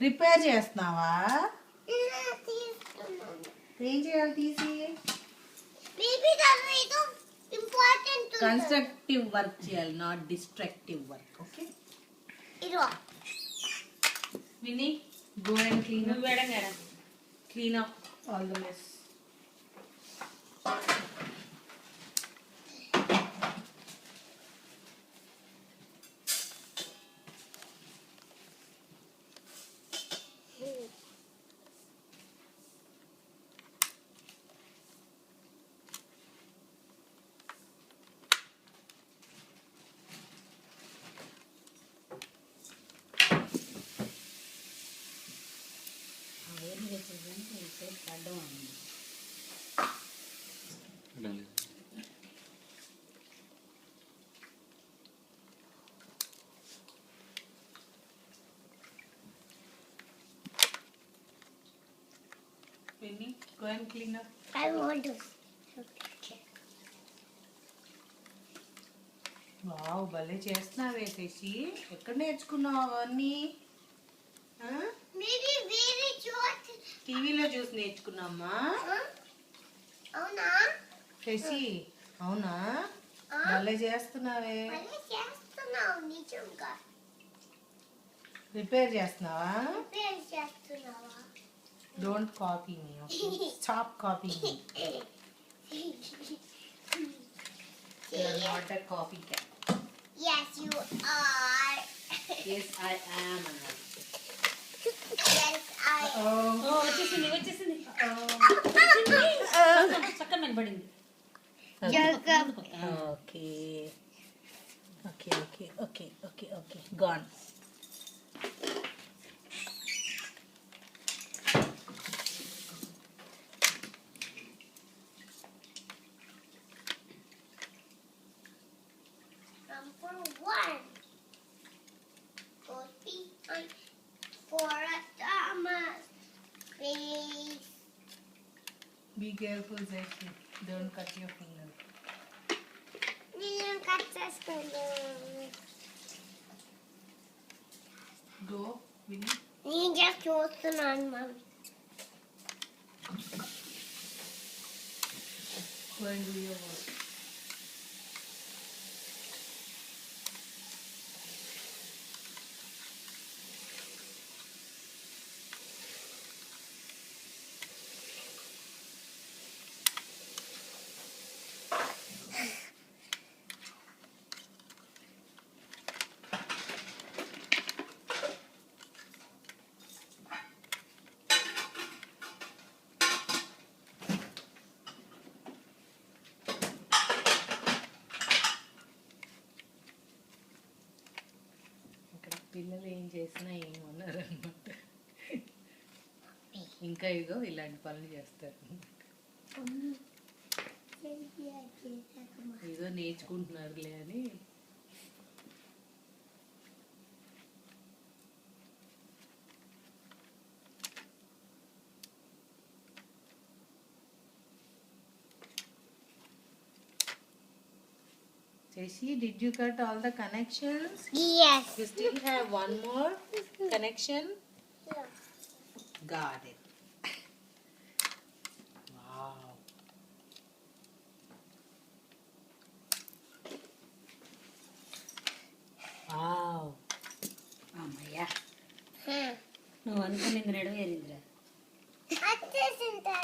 Repair చేస్తున్నావా? ఏం చేయాలి తీసి? కన్స్ట్రక్టివ్ వర్క్ చేయాలి, నాట్ డిస్ట్రక్టివ్ వర్క్. ఓకే విని, go and clean up. Clean up all the mess. Penny, go and clean up. I want to. Wow, భలే చేస్తున్నావే శశి. ఎక్కడ నేర్చుకున్నావు అవన్నీ? టీవీలో చూసి నేర్చుకున్నామ్మా. అవునా శశి? అవునా? భలే చేస్తున్నావే. రిపేర్ చేస్తున్నావా? Don't copy me. Stop copy me. You are not a copycat. Yes, you are. Yes, I am. Yes, I am. వచ్చేసింది చక్కగా నిలబడింది. Okay. Gone. Number 1. Copy for Thomas. Please. Be careful, Zeki. Don't cut your finger. Didn't cut this finger. Go, Winnie. You just చూస్తున్నాను mummy. Go and do your work. పిల్లలు ఏం చేసినా ఏమన్నారు అనమాట. ఇంకా ఇగో ఇలాంటి పనులు చేస్తారు. ఏదో నేర్చుకుంటున్నారులే అని. Shashi, did you cut all the connections? Yes. You still have one more connection? Yeah. Got it. Wow. Wow. అమ్మయ్యా, నువ్వు అనుకున్నది నెరవేరిందిరా. వచ్చేసింది.